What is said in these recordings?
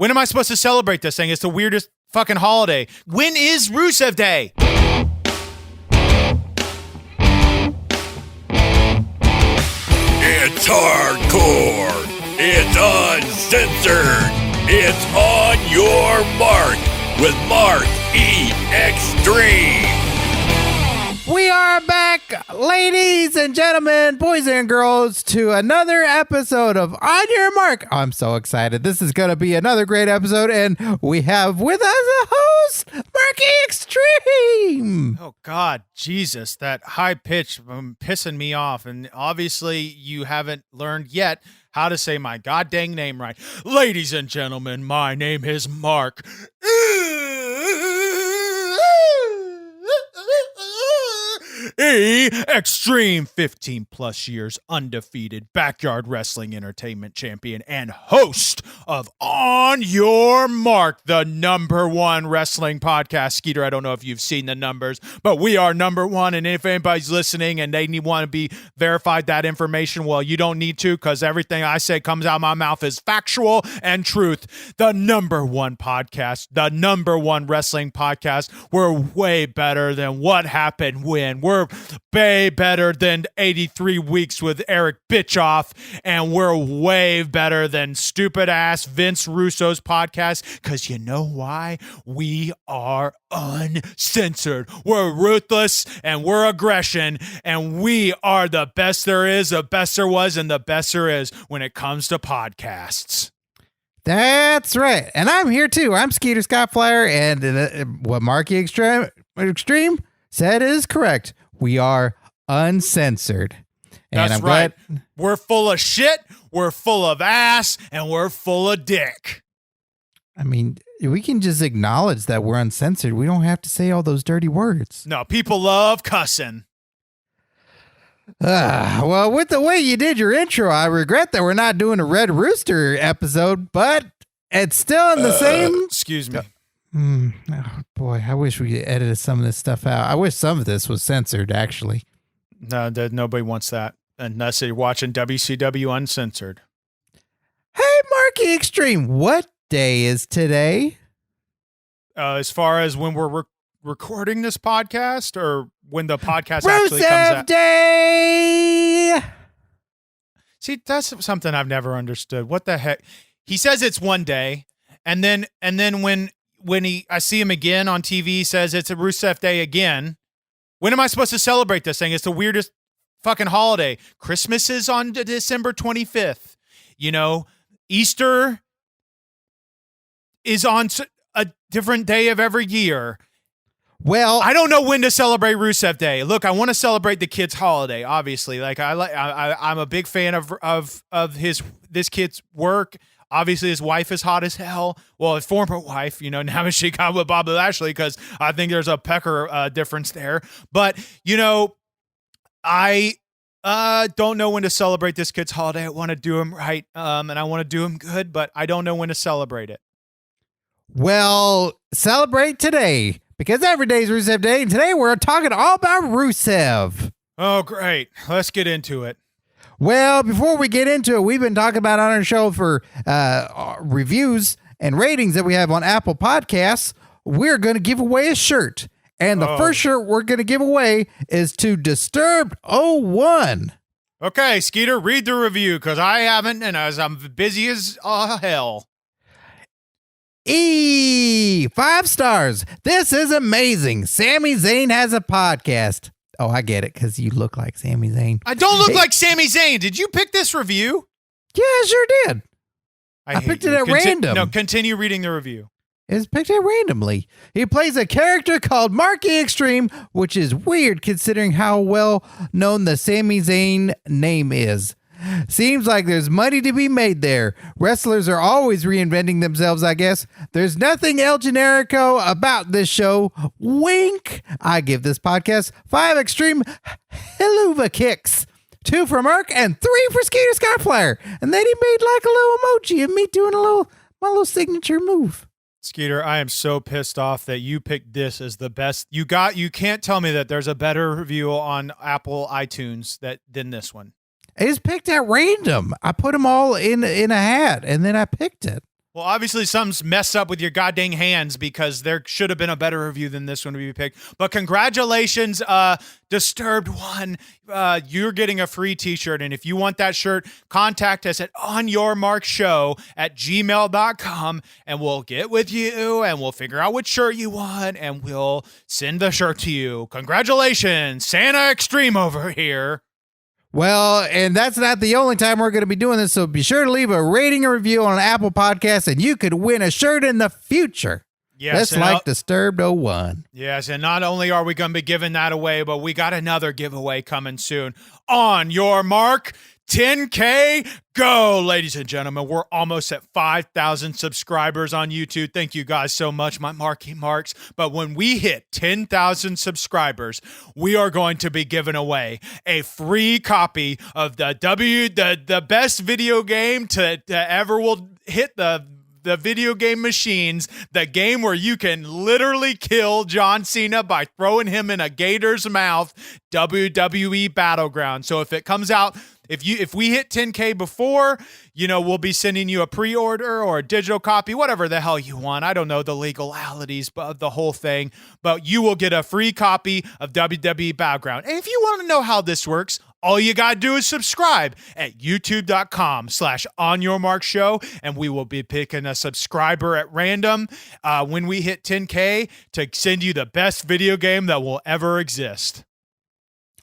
When am I supposed to celebrate this thing? It's the weirdest fucking holiday. When is Rusev Day? It's hardcore. It's uncensored. It's on your mark with Mark E. Extreme. We are back, ladies and gentlemen, boys and girls, to another episode of On Your Mark. I'm so excited. This is going to be another great episode, and we have with us a host, Marky Extreme. Oh, God, Jesus, that high pitch pissing me off. And obviously, you haven't learned yet how to say my goddamn name right. Ladies and gentlemen, my name is Mark. Extreme, 15 plus years undefeated backyard wrestling entertainment champion and host of On Your Mark, the #1 wrestling podcast. Skeeter, I don't know if you've seen the numbers, but we are #1. And if anybody's listening and they want to be verified that information, well, you don't need to, because everything I say comes out of my mouth is factual and truth. The #1 podcast, the #1 wrestling podcast. We're way better than What Happened When. We're way better than 83 Weeks with Eric Bischoff, and we're way better than stupid ass Vince Russo's podcast, because you know why? We are uncensored. We're ruthless and we're aggression, and we are the best there is, the best there was, and the best there is when it comes to podcasts. That's right. And I'm here too. I'm Skeeter Scott Flyer, and what Marky Extreme said is correct. We are uncensored. And That's I'm right. glad. We're full of shit, we're full of ass, and we're full of dick. I mean, we can just acknowledge that we're uncensored. We don't have to say all those dirty words. No, people love cussing. Well, with the way you did your intro, I regret that we're not doing a Red Rooster episode, but it's still in the same. Excuse me. Oh, boy, I wish we edited some of this stuff out. I wish some of this was censored, actually. No, nobody wants that unless you're watching WCW Uncensored. Hey, Marky Extreme, what day is today? As far as when we're recording this podcast, or when the podcast actually comes out? Rusev Day! See, that's something I've never understood. What the heck? He says it's one day, and then when I see him again on TV, he says it's a Rusev Day again. When am I supposed to celebrate this thing? It's the weirdest fucking holiday. Christmas is on December 25th. You know, Easter is on a different day of every year. Well, I don't know when to celebrate Rusev Day. Look, I want to celebrate the kid's holiday, obviously. Like I'm a big fan of this kid's work. Obviously, his wife is hot as hell. Well, his former wife, now she got with Bobby Lashley, because I think there's a pecker difference there. But, I don't know when to celebrate this kid's holiday. I want to do him right, and I want to do him good, but I don't know when to celebrate it. well, celebrate today, because every day is Rusev Day, and today we're talking all about Rusev. Oh, great. Let's get into it. Well, before we get into it, we've been talking about on our show for reviews and ratings that we have on Apple Podcasts. We're going to give away a shirt. And the first shirt we're going to give away is to Disturbed01. Okay, Skeeter, read the review, because I haven't, and as I'm busy as hell. 5 stars. This is amazing. Sami Zayn has a podcast. Oh, I get it, because you look like Sami Zayn. I don't look like Sami Zayn. Did you pick this review? Yeah, I sure did. I picked it at random. No, continue reading the review. It's picked it randomly. He plays a character called Marky Extreme, which is weird considering how well known the Sami Zayn name is. Seems like there's money to be made there. Wrestlers are always reinventing themselves, I guess. There's nothing El Generico about this show. Wink. I give this podcast 5 extreme helluva kicks. 2 for Mark and 3 for Skeeter Scott Flyer. And then he made like a little emoji of me doing my little signature move. Skeeter, I am so pissed off that you picked this as the best. You can't tell me that there's a better review on Apple iTunes than this one. It's picked at random. I put them all in a hat, and then I picked it. Well, obviously something's messed up with your goddamn hands because there should have been a better review than this one to be picked. But congratulations, Disturbed One. You're getting a free t-shirt. And if you want that shirt, contact us at onyourmarkshow@gmail.com and we'll get with you and we'll figure out which shirt you want and we'll send the shirt to you. Congratulations, Santa Extreme over here. Well, and that's not the only time we're going to be doing this, so be sure to leave a rating and review on Apple Podcasts, and you could win a shirt in the future. Yes, Just like Disturbed 01. Yes, and not only are we going to be giving that away, but we got another giveaway coming soon. On your mark, 10K, go, ladies and gentlemen. We're almost at 5,000 subscribers on YouTube. Thank you guys so much, my Marky Marks. But when we hit 10,000 subscribers, we are going to be giving away a free copy of the best video game to ever will hit the video game machines, the game where you can literally kill John Cena by throwing him in a gator's mouth, WWE Battleground. So if it comes out, if we hit 10K before, we'll be sending you a pre-order or a digital copy, whatever the hell you want. I don't know the legalities of the whole thing, but you will get a free copy of WWE Battleground. And if you want to know how this works, all you got to do is subscribe at youtube.com/onyourmarkshow, and we will be picking a subscriber at random when we hit 10K to send you the best video game that will ever exist.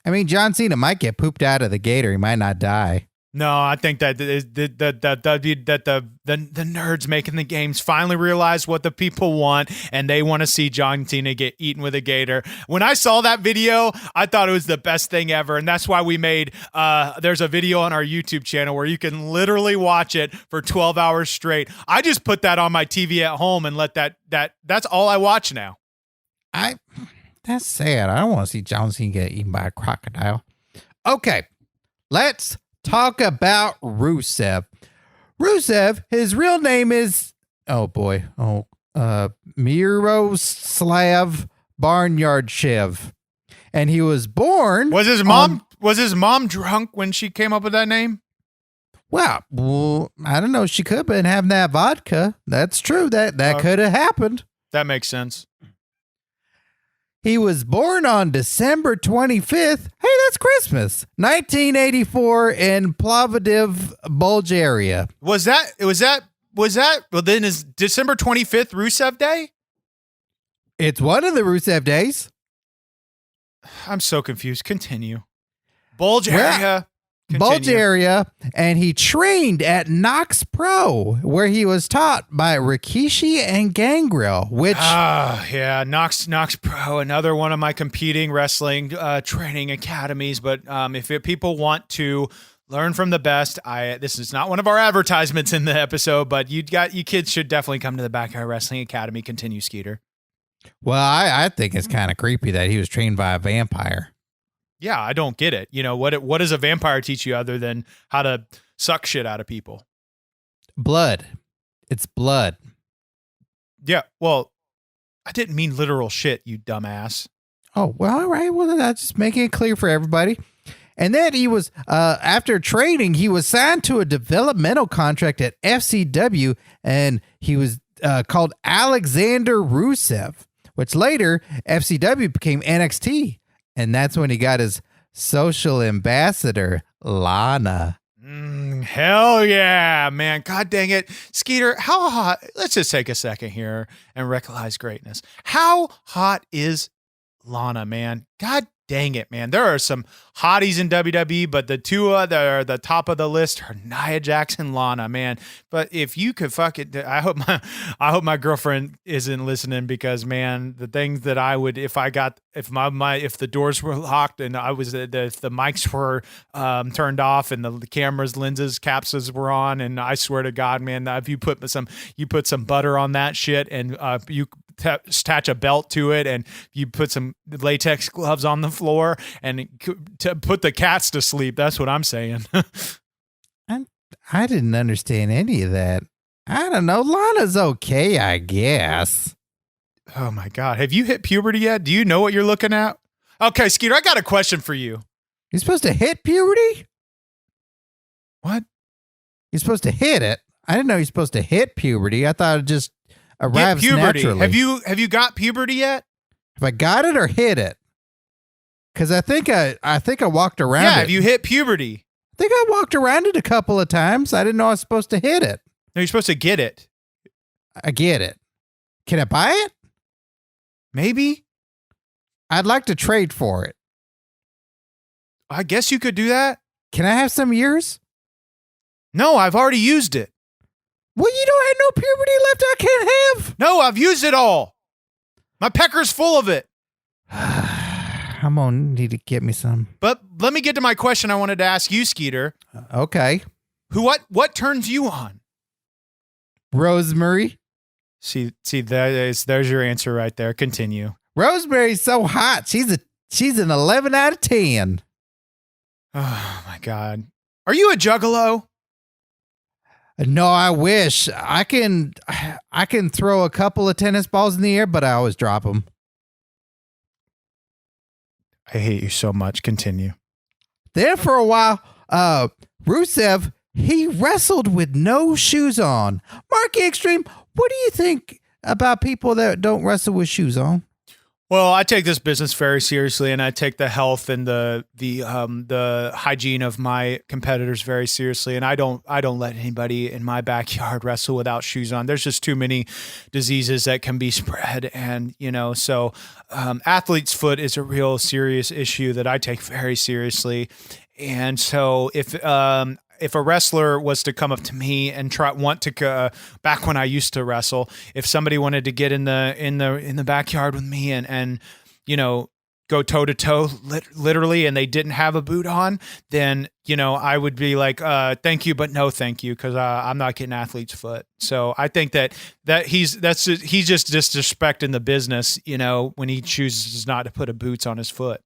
I mean, John Cena might get pooped out of the gator. He might not die. No, I think that the nerds making the games finally realize what the people want, and they want to see John Cena get eaten with a gator. When I saw that video, I thought it was the best thing ever, and that's why we made there's a video on our YouTube channel where you can literally watch it for 12 hours straight. I just put that on my TV at home and let that's all I watch now. That's sad. I don't want to see John Cena get eaten by a crocodile. Okay, let's talk about Rusev. Rusev, his real name is, Miroslav Barnyardshev. And he was born. Was his mom drunk when she came up with that name? Well, I don't know. She could have been having that vodka. That's true. That could have happened. That makes sense. He was born on December 25th. Hey, that's Christmas. 1984 in Plovdiv, Bulgaria. Was that, well then is December 25th Rusev Day? It's one of the Rusev days. I'm so confused. Continue. Bulgaria. Bulgaria, and he trained at Nox Pro, where he was taught by Rikishi and Gangrel, which... Nox Pro, another one of my competing wrestling training academies, but if people want to learn from the best, this is not one of our advertisements in the episode, but you kids should definitely come to the Backyard Wrestling Academy. Continue, Skeeter. Well, I think it's kind of creepy that he was trained by a vampire. Yeah, I don't get it. What does a vampire teach you other than how to suck shit out of people? Blood. It's blood. Yeah, well, I didn't mean literal shit, you dumbass. Oh, well, all right. Well, that's just making it clear for everybody. And then he was, after training, he was signed to a developmental contract at FCW, and he was called Alexander Rusev, which later FCW became NXT. And that's when he got his social ambassador, Lana. Hell yeah, man. God dang it. Skeeter, how hot? Let's just take a second here and recognize greatness. How hot is Lana, man? God dang it, man. There are some hotties in WWE, but the two that are the top of the list are Nia Jax and Lana, man. But if you could fuck it, I hope my girlfriend isn't listening, because man, the things that I would, if the doors were locked and I was the mics were turned off and the cameras, lenses, capsules were on, and I swear to God, man, if you put some butter on that shit and you attach a belt to it and you put some latex gloves on the floor and to put the cats to sleep. That's what I'm saying. I didn't understand any of that. I don't know. Lana's okay, I guess. Oh my God. Have you hit puberty yet? Do you know what you're looking at? Okay, Skeeter, I got a question for you. You're supposed to hit puberty? What? You're supposed to hit it. I didn't know you're supposed to hit puberty. I thought it just arrives puberty. naturally. Have you got puberty yet? Have I got it or hit it? Because I think I walked around Yeah, it. have you hit puberty? I think I walked around it a couple of times. I didn't know I was supposed to hit it. No, you're supposed to get it. I get it. Can I buy it? Maybe. I'd like to trade for it. I guess you could do that. Can I have some years? No, I've already used it. Well, you don't have no puberty left I can't have. No, I've used it all. My pecker's full of it. I'm gonna need to get me some. But let me get to my question I wanted to ask you, Skeeter. Okay. What turns you on? Rosemary. See, there's your answer right there. Continue. Rosemary's so hot. She's an 11 out of 10. Oh my God. Are you a juggalo? No, I wish I can throw a couple of tennis balls in the air, but I always drop them. I hate you so much. Continue. Then for a while, Rusev, he wrestled with no shoes on. Marky Extreme, what do you think about people that don't wrestle with shoes on? Well, I take this business very seriously, and I take the health and the hygiene of my competitors very seriously. And I don't let anybody in my backyard wrestle without shoes on. There's just too many diseases that can be spread, and so athlete's foot is a real serious issue that I take very seriously. And so if a wrestler was to come up to me and want to go back when I used to wrestle, if somebody wanted to get in the backyard with me and go toe to toe literally, and they didn't have a boot on, then I would be like, thank you, but no thank you, because I'm not getting athlete's foot. So I think that he's just disrespecting the business, when he chooses not to put a boots on his foot.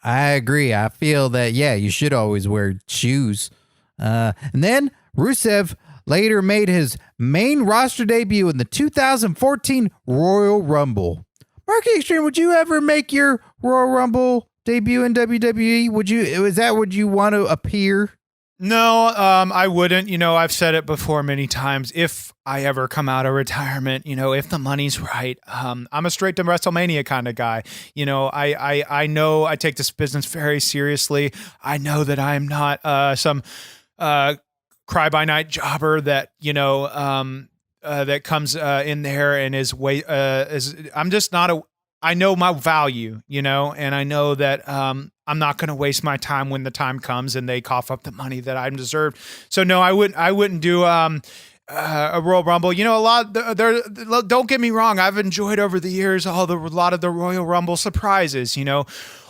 I agree. I feel that, you should always wear shoes. And then Rusev later made his main roster debut in the 2014 Royal Rumble. Marky Extreme, would you ever make your Royal Rumble debut in WWE? Is that would you want to appear? No, I wouldn't. I've said it before many times. If I ever come out of retirement, if the money's right, I'm a straight to WrestleMania kind of guy. I know I take this business very seriously. I know that I'm not some cry by night jobber that that comes in there and I'm just not I know my value, and I know that I'm not going to waste my time when the time comes and they cough up the money that I'm deserved. So no, I wouldn't do a Royal Rumble. Don't get me wrong. I've enjoyed over the years a lot of the Royal Rumble surprises,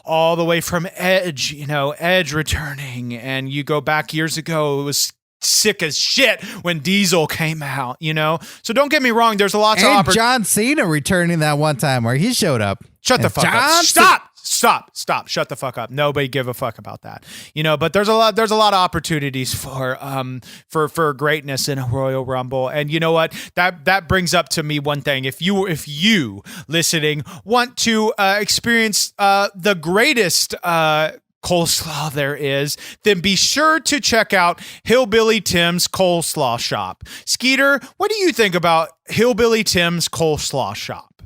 all the way from Edge, Edge returning, and you go back years ago, it was sick as shit when Diesel came out, So don't get me wrong. There's a lot of John Cena returning that one time where he showed up. Shut the fuck up. Stop. Shut the fuck up. Nobody give a fuck about that. But there's a lot of opportunities for greatness in a Royal Rumble. And you know what? That brings up to me one thing. If you listening want to experience the greatest coleslaw there is, then be sure to check out Hillbilly Tim's Coleslaw Shop. Skeeter, what do you think about Hillbilly Tim's Coleslaw Shop?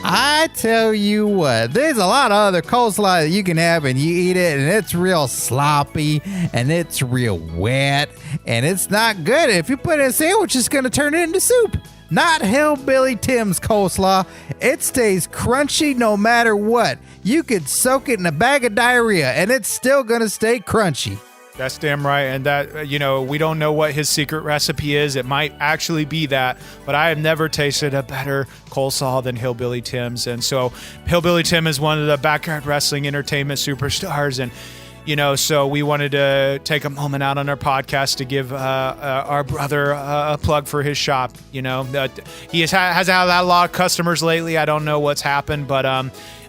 I tell you what, there's a lot of other coleslaw that you can have and you eat it and it's real sloppy and it's real wet and it's not good. If you put it in a sandwich, it's going to turn it into soup. Not Hillbilly Tim's coleslaw. It stays crunchy no matter what. You could soak it in a bag of diarrhea and it's still going to stay crunchy. That's damn right. And that, we don't know what his secret recipe is. It might actually be that, but I have never tasted a better coleslaw than Hillbilly Tim's. And so Hillbilly Tim is one of the backyard wrestling entertainment superstars. And, so we wanted to take a moment out on our podcast to give our brother a plug for his shop. He has had a lot of customers lately. I don't know what's happened, but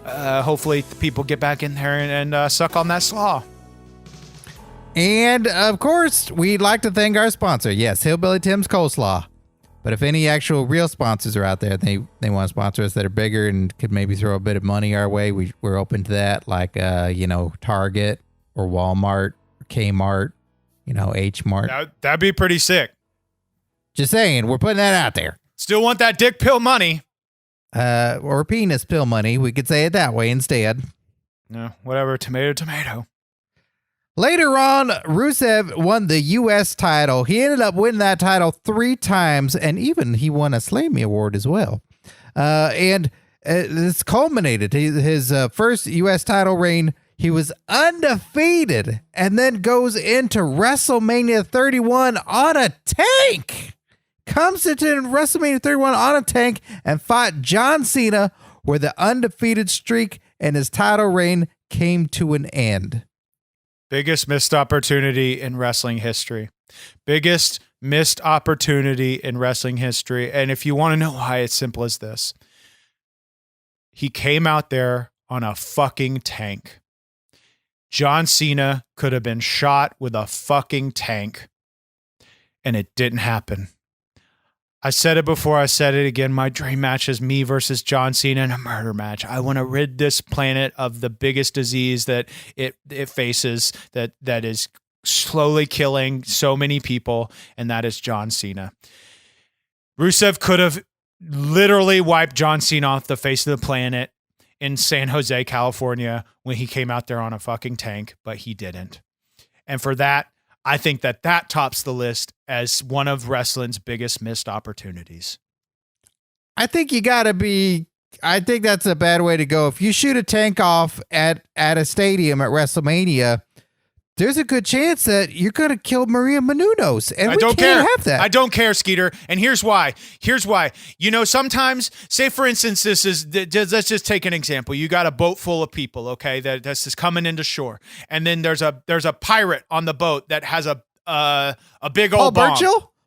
hopefully people get back in there and suck on that slaw. And, of course, we'd like to thank our sponsor. Yes, Hillbilly Tim's Coleslaw. But if any actual real sponsors are out there, they want to sponsor us that are bigger and could maybe throw a bit of money our way, we're open to that, like, Target or Walmart, or Kmart, H Mart. That'd be pretty sick. Just saying, we're putting that out there. Still want that dick pill money. Or penis pill money. We could say it that way instead. No, whatever. Tomato. Later on, Rusev won the U.S. title. He ended up winning that title 3 times, and even he won a Slammy Award as well. And this culminated his first U.S. title reign. He was undefeated and then goes into WrestleMania 31 on a tank. Comes into WrestleMania 31 on a tank and fought John Cena, where the undefeated streak and his title reign came to an end. Biggest missed opportunity in wrestling history. Biggest missed opportunity in wrestling history. And if you want to know why, it's simple as this. He came out there on a fucking tank. John Cena could have been shot with a fucking tank, and it didn't happen. I said it before, I said it again. My dream match is me versus John Cena in a murder match. I want to rid this planet of the biggest disease that it faces, that is slowly killing so many people, and that is John Cena. Rusev could have literally wiped John Cena off the face of the planet in San Jose, California, when he came out there on a fucking tank, but he didn't. And for that, I think that tops the list as one of wrestling's biggest missed opportunities. I think that's a bad way to go. If you shoot a tank off at a stadium at WrestleMania, there's a good chance that you're going to kill Maria Menounos. And I we don't can't care. have that. I don't care, Skeeter. And here's why. You know, sometimes, say for instance, let's just take an example. You got a boat full of people, okay, that's just coming into shore. And then there's a pirate on the boat that has a big old bomb.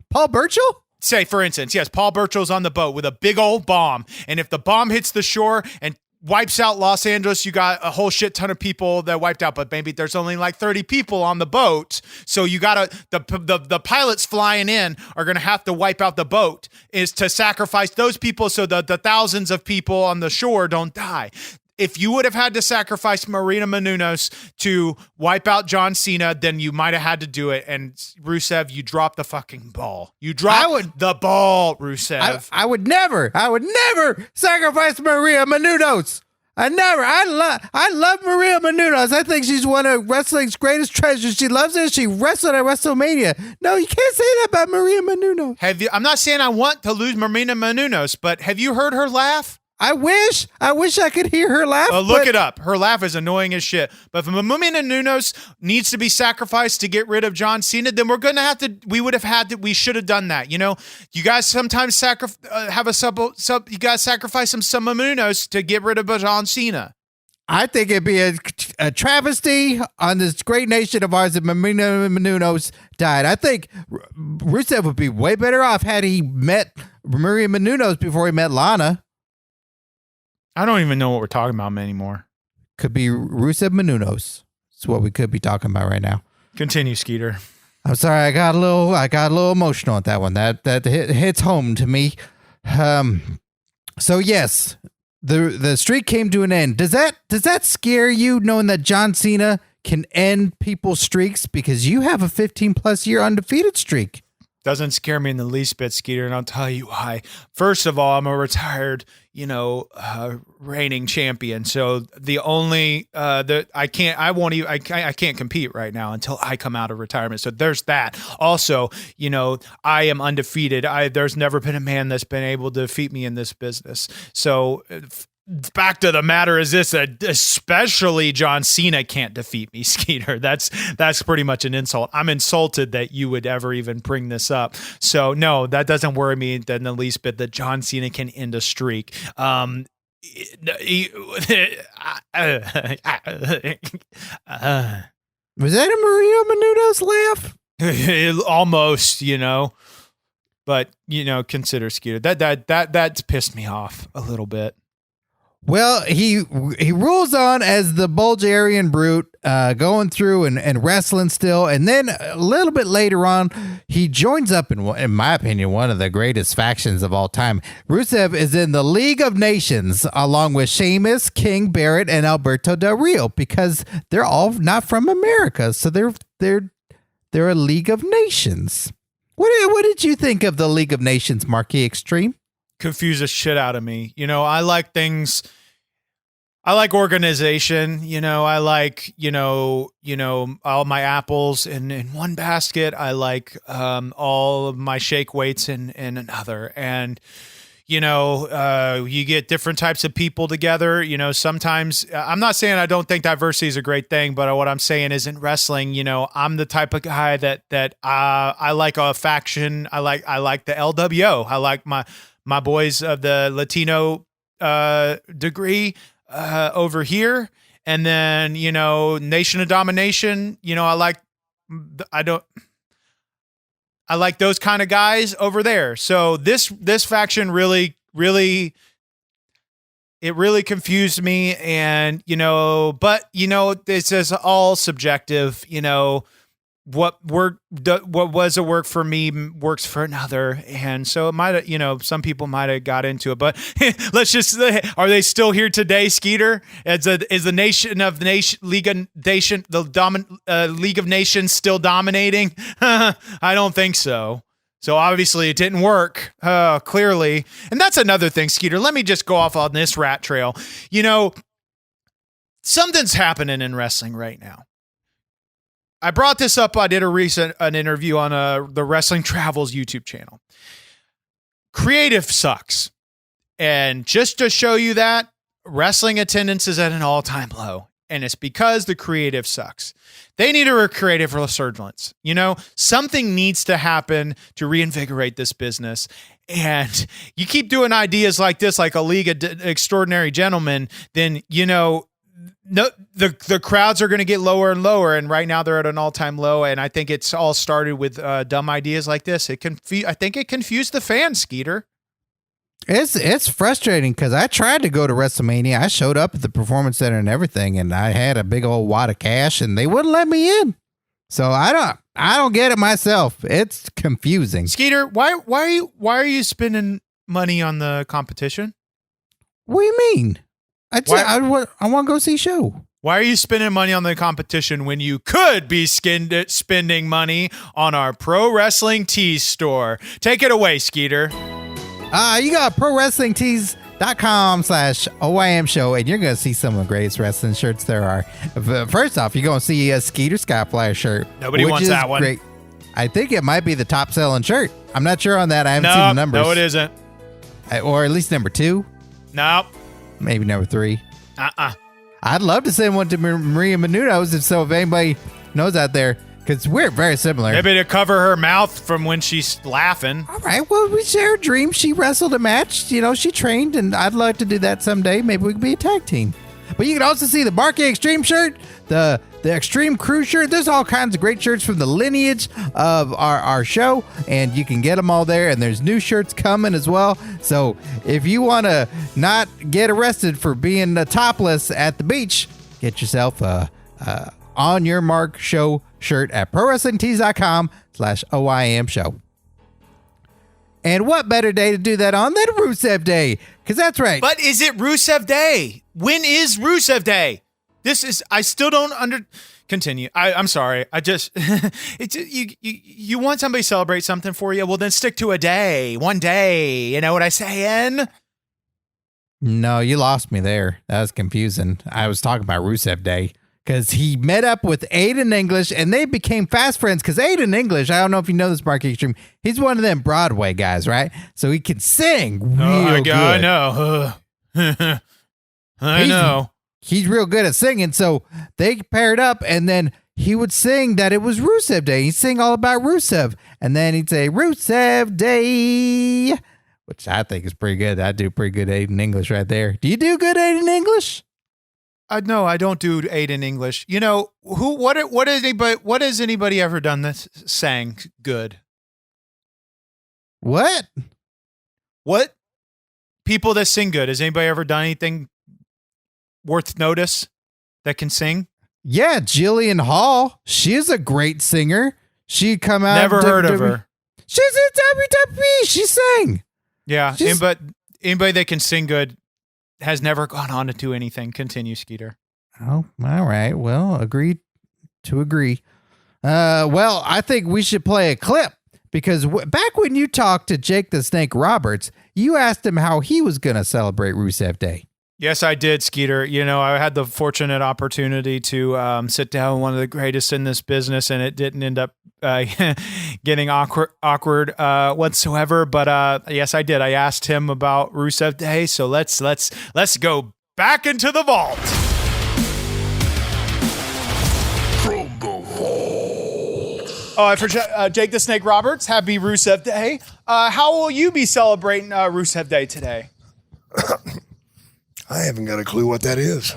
Paul Burchill? Say, for instance, yes, Paul Burchill's on the boat with a big old bomb. And if the bomb hits the shore and wipes out Los Angeles, you got a whole shit ton of people that wiped out, but maybe there's only like 30 people on the boat. So you got the pilots flying in are going to have to wipe out the boat, is to sacrifice those people so the thousands of people on the shore don't die. If you would have had to sacrifice Maria Menounos to wipe out John Cena, then you might have had to do it. And Rusev, you dropped the fucking ball. You dropped the ball, Rusev. I would never sacrifice Maria Menounos. I love Maria Menounos. I think she's one of wrestling's greatest treasures. She loves it. She wrestled at WrestleMania. No, you can't say that about Maria Menounos. I'm not saying I want to lose Maria Menounos, but have you heard her laugh? I wish I could hear her laugh. Look it up. Her laugh is annoying as shit. But if Maria Menounos needs to be sacrificed to get rid of John Cena, then we should have done that. You know, you guys sometimes sacrifice some Menounos to get rid of John Cena. I think it'd be a travesty on this great nation of ours if Maria Menounos died. I think Rusev would be way better off had he met Maria Menounos before he met Lana. I don't even know what we're talking about anymore. Could be Rusev Menounos. That's what we could be talking about right now. Continue, Skeeter. I'm sorry, I got a little emotional at that one. That hits home to me. So yes, the streak came to an end. Does that scare you, knowing that John Cena can end people's streaks because you have a 15+ year undefeated streak? Doesn't scare me in the least bit, Skeeter, and I'll tell you why. First of all, I'm a retired, reigning champion. So the only I can't compete right now until I come out of retirement. So there's that. Also, I am undefeated. There's never been a man that's been able to defeat me in this business. So back to the matter is this, especially John Cena can't defeat me, Skeeter. That's pretty much an insult. I'm insulted that you would ever even bring this up. So no, that doesn't worry me in the least bit that John Cena can end a streak. Was that a Maria Menounos laugh? Almost, but consider, Skeeter, that's pissed me off a little bit. Well, he rules on as the Bulgarian Brute, going through and wrestling still. And then a little bit later on, he joins up in my opinion, one of the greatest factions of all time. Rusev is in the League of Nations along with Sheamus, King Barrett, and Alberto Del Rio because they're all not from America. So they're a League of Nations. What did you think of the League of Nations Marquee Extreme? Confuse the shit out of me. I like things. I like organization. I like, all my apples in one basket. I like all of my shake weights in another. And, you get different types of people together. Sometimes I'm not saying I don't think diversity is a great thing, but what I'm saying is in wrestling, I'm the type of guy that I like a faction. I like the LWO. I like my boys of the Latino degree over here. And then, Nation of Domination, I like those kind of guys over there. So this faction really confused me. And, but this is all subjective, what was a work for me works for another. And so it might have, some people might have got into it, but let's just say, are they still here today, Skeeter? Is the League of Nations still dominating? I don't think so. So obviously it didn't work, clearly. And that's another thing, Skeeter. Let me just go off on this rat trail. Something's happening in wrestling right now. I brought this up. I did an interview on the Wrestling Travels YouTube channel. Creative sucks. And just to show you that, wrestling attendance is at an all-time low. And it's because the creative sucks. They need a creative resurgence. Something needs to happen to reinvigorate this business. And you keep doing ideas like this, like a League of Extraordinary Gentlemen, then, no, the crowds are going to get lower and lower, and right now they're at an all-time low. And I think it's all started with dumb ideas like this. I think it confused the fans, Skeeter. It's frustrating because I tried to go to WrestleMania. I showed up at the Performance Center and everything, and I had a big old wad of cash, and they wouldn't let me in. So I don't get it myself. It's confusing. Skeeter, why are you spending money on the competition? What do you mean? I want to go see a show. Why are you spending money on the competition when you could be spending money on our Pro Wrestling Tees store? Take it away, Skeeter. You got ProWrestlingTees.com/OIM show, and you're going to see some of the greatest wrestling shirts there are. First off, you're going to see a Skeeter Skyflyer shirt. Nobody wants that one. Great. I think it might be the top selling shirt. I'm not sure on that. I haven't seen the numbers. No, it isn't. Or at least number 2. Nope. Maybe number 3. I'd love to send one to Maria Menounos if anybody knows out there, because we're very similar. Maybe to cover her mouth from when she's laughing. All right, well, we share a dream. She wrestled a match. She trained, and I'd like to do that someday. Maybe we could be a tag team. But you can also see the Marquee Extreme shirt, the Extreme Crew shirt. There's all kinds of great shirts from the lineage of our show, and you can get them all there, and there's new shirts coming as well. So if you want to not get arrested for being topless at the beach, get yourself a On Your Mark show shirt at ProWrestlingTees.com/OIM show. And what better day to do that on than Rusev Day? Because that's right. But is it Rusev Day? When is Rusev Day? I still don't continue. I'm sorry. You want somebody to celebrate something for you? Well, then stick to a day, one day. You know what I'm saying? No, you lost me there. That was confusing. I was talking about Rusev Day. Because he met up with Aiden English, and they became fast friends. Because Aiden English, I don't know if you know this, Mark Extreme, he's one of them Broadway guys, right? So he can sing real good. I know. I know. He's real good at singing. So they paired up, and then he would sing that it was Rusev Day. He'd sing all about Rusev. And then he'd say, Rusev Day, which I think is pretty good. I do pretty good Aiden English right there. Do you do good Aiden English? No, I don't do Aiden English. What has anybody ever done that sang good? What people that sing good? Has anybody ever done anything worth notice that can sing? Yeah, Jillian Hall. She's a great singer. She'd come out. Never heard of her. She's in WWE. She sang. Yeah, but anybody that can sing good has never gone on to do anything. Continue, Skeeter. Oh, all right. Well, agree to agree. Well, I think we should play a clip Because back when you talked to Jake the Snake Roberts, you asked him how he was going to celebrate Rusev Day. Yes, I did, Skeeter. You know, I had the fortunate opportunity to sit down with one of the greatest in this business, and it didn't end up getting awkward whatsoever. But yes, I did. I asked him about Rusev Day, so let's go back into the vault. From the vault. Oh, I forgot Jake the Snake Roberts. Happy Rusev Day. How will you be celebrating Rusev Day today? I haven't got a clue what that is.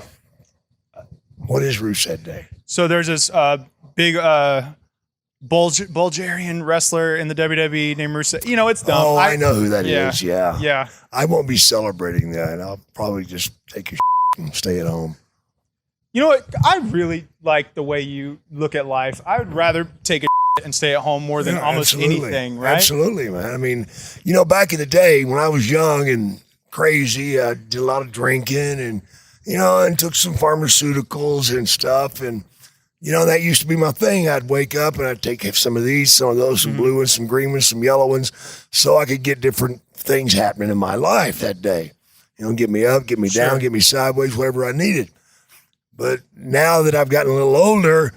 What is Rusev Day? So there's this big Bulgarian wrestler in the WWE named Rusev. You know, it's dumb. Oh, I know who that yeah. is. Yeah. Yeah. I won't be celebrating that. I'll probably just take your and stay at home. You know what? I really like the way you look at life. I would rather take a and stay at home more than almost absolutely. anything, right? Absolutely, man. I mean, you know, back in the day when I was young and crazy, I did a lot of drinking and, you know, and took some pharmaceuticals and stuff. And, you know, that used to be my thing. I'd wake up and I'd take some of these, some of those, some blue ones, some green ones, some yellow ones, so I could get different things happening in my life that day. You know, get me up, get me down, get me sideways, whatever I needed. But now that I've gotten a little older,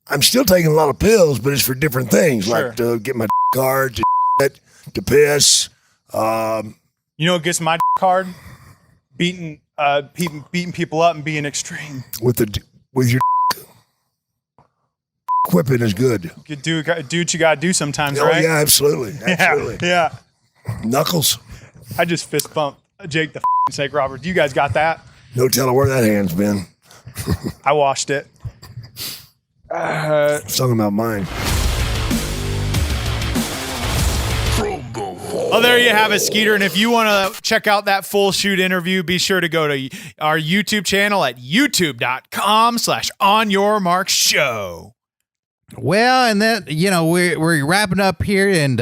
I'm still taking a lot of pills, but it's for different things, like to get my hard, to piss. You know what gets my hard? Beating people up and being extreme. With your whipping is good. You do what you gotta do sometimes, Oh right? yeah, absolutely, absolutely. Yeah. Knuckles. I just fist bumped Jake the Snake Roberts. You guys got that? No telling where that hand's been. I washed it. It's talking about mine. From the vault. Oh, there you have it, Skeeter. And if you want to check out that full shoot interview, be sure to go to our YouTube channel at youtube.com/onyourmarkshow. Well, and then, you know, we're wrapping up here, and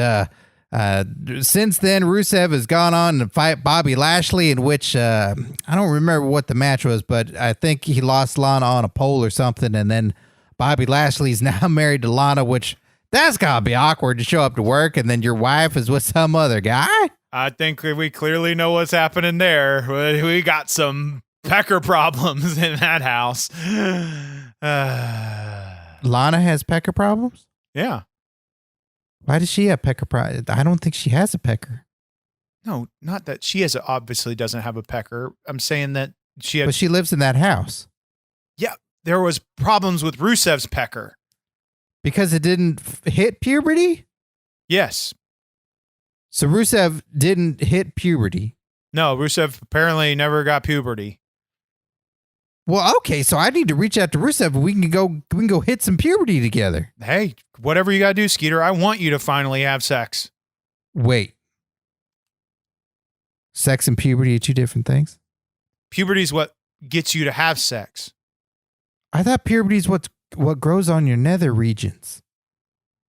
since then, Rusev has gone on to fight Bobby Lashley, in which I don't remember what the match was, but I think he lost Lana on a pole or something, and then Bobby Lashley's now married to Lana, which that's gotta be awkward to show up to work, and then your wife is with some other guy. I think we clearly know what's happening there. We got some pecker problems in that house. Lana has pecker problems? Yeah. Why does she have pecker problems? I don't think she has a pecker. No, not that she obviously doesn't have a pecker. I'm saying that she had. But she lives in that house. Yeah, there was problems with Rusev's pecker. Because it didn't hit puberty? Yes. So Rusev didn't hit puberty. No, Rusev apparently never got puberty. Well, okay, so I need to reach out to Rusev and we can go hit some puberty together. Hey, whatever you gotta do, Skeeter. I want you to finally have sex. Wait. Sex and puberty are two different things? Puberty's what gets you to have sex. I thought puberty is what grows on your nether regions.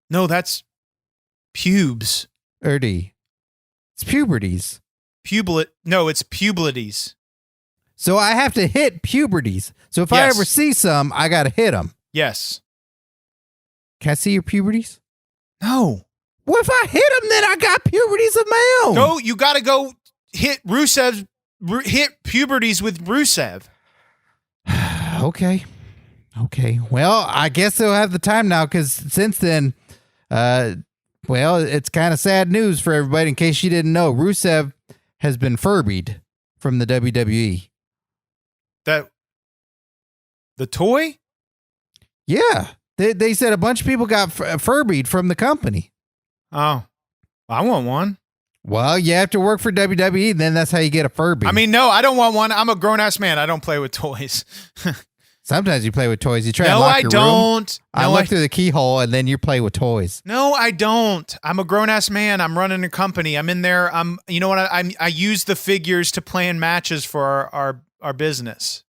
No, that's pubes. Erdy. It's puberties. No, it's puberties. So I have to hit puberties. So if I Yes. ever see some, I got to hit them. Yes. Can I see your puberties? No. What if I hit them, then I got puberties of my own? Go. You got to go hit hit puberties with Rusev. Okay. Well, I guess they'll have the time now because since then, well, it's kind of sad news for everybody. In case you didn't know, Rusev has been Furbied from the WWE. That the toy? Yeah. They said a bunch of people got Furbied from the company. Oh, I want one. Well, you have to work for WWE, then that's how you get a Furby. I mean, no, I don't want one. I'm a grown ass man. I don't play with toys. sometimes you play with toys. You try to No, lock I your room. don't. I No, look through the keyhole, and then you play with toys. No, I don't. I'm a grown ass man. I'm running a company. I'm in there. You know what? I use the figures to plan matches for our business.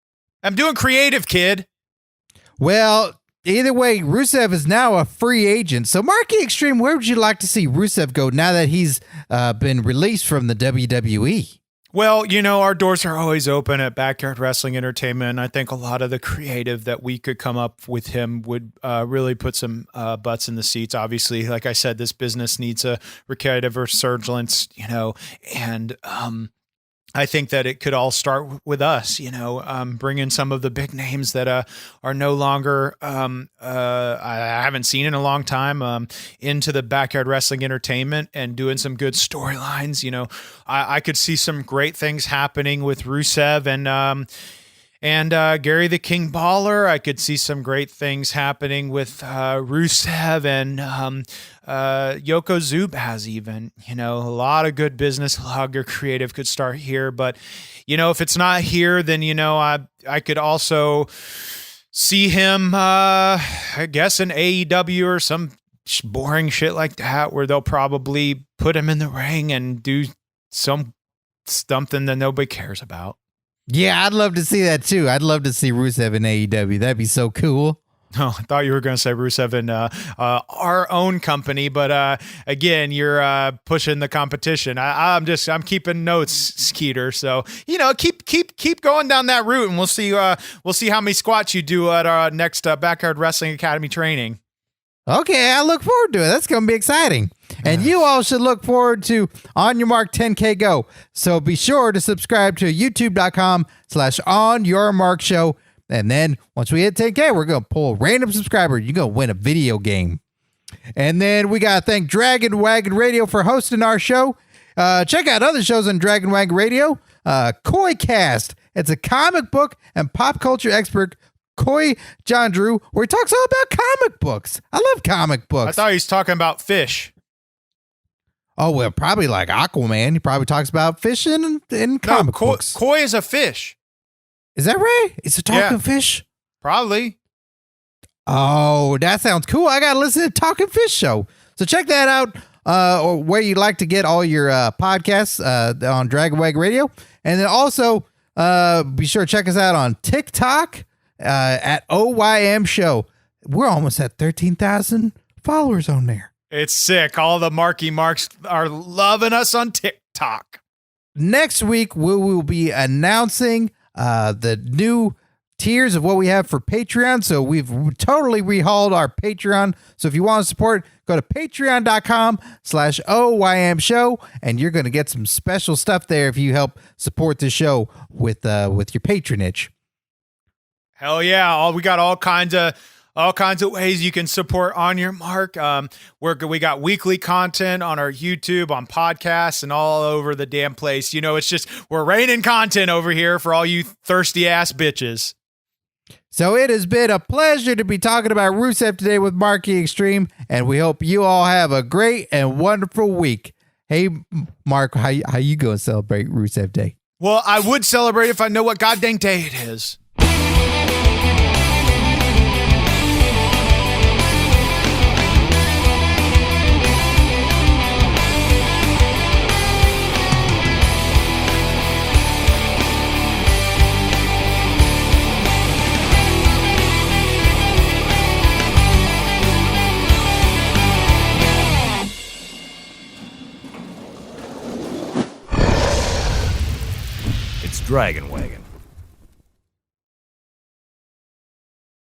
I'm doing creative, kid. Well, either way, Rusev is now a free agent. So, Marky Extreme, where would you like to see Rusev go now that he's been released from the WWE? Well, our doors are always open at Backyard Wrestling Entertainment. I think a lot of the creative that we could come up with him would really put some butts in the seats. Obviously, like I said, this business needs a creative resurgence, and I think that it could all start with us, bring in some of the big names that are no longer, I haven't seen in a long time, into the Backyard Wrestling Entertainment and doing some good storylines. I could see some great things happening with Rusev and Gary the King Baller. I could see some great things happening with Rusev and Yoko Zubaz even. A lot of good business, a lot of good creative could start here. But, if it's not here, then, I could also see him, I guess, in AEW or some boring shit like that where they'll probably put him in the ring and do something that nobody cares about. Yeah, I'd love to see that too. I'd love to see Rusev in AEW. That'd be so cool. Oh, I thought you were going to say Rusev in our own company, but again, you're pushing the competition. I'm keeping notes, Skeeter. So keep going down that route, and we'll see how many squats you do at our next Backyard Wrestling Academy training. Okay, I look forward to it. That's going to be exciting. And you all should look forward to On Your Mark 10K Go. So be sure to subscribe to youtube.com/OnYourMarkShow. And then once we hit 10K, we're going to pull a random subscriber. You're going to win a video game. And then we got to thank Dragon Wagon Radio for hosting our show. Check out other shows on Dragon Wagon Radio. KoiCast. It's a comic book and pop culture expert, Koi John Drew, where he talks all about comic books. I love comic books. I thought he was talking about fish. Oh, well, probably like Aquaman. He probably talks about fishing in comic books. Koi is a fish. Is that right? It's a talking fish? Probably. Oh, that sounds cool. I got to listen to Talking Fish Show. So check that out, or where you'd like to get all your podcasts on Dragon Wagon Radio. And then also be sure to check us out on TikTok at OYM Show. We're almost at 13,000 followers on there. It's sick. All the Marky Marks are loving us on TikTok. Next week, we will be announcing the new tiers of what we have for Patreon. So we've totally rehauled our Patreon. So if you want to support, go to patreon.com/OYM show, and you're going to get some special stuff there if you help support the show with your patronage. Hell yeah. We got all kinds of ways you can support On Your Mark. We got weekly content on our YouTube, on podcasts, and all over the damn place. It's just, we're raining content over here for all you thirsty ass bitches. So it has been a pleasure to be talking about Rusev today with Marky Extreme, and we hope you all have a great and wonderful week. Hey, Mark, how you going to celebrate Rusev Day? Well, I would celebrate if I know what goddamn day it is. Dragon Wagon.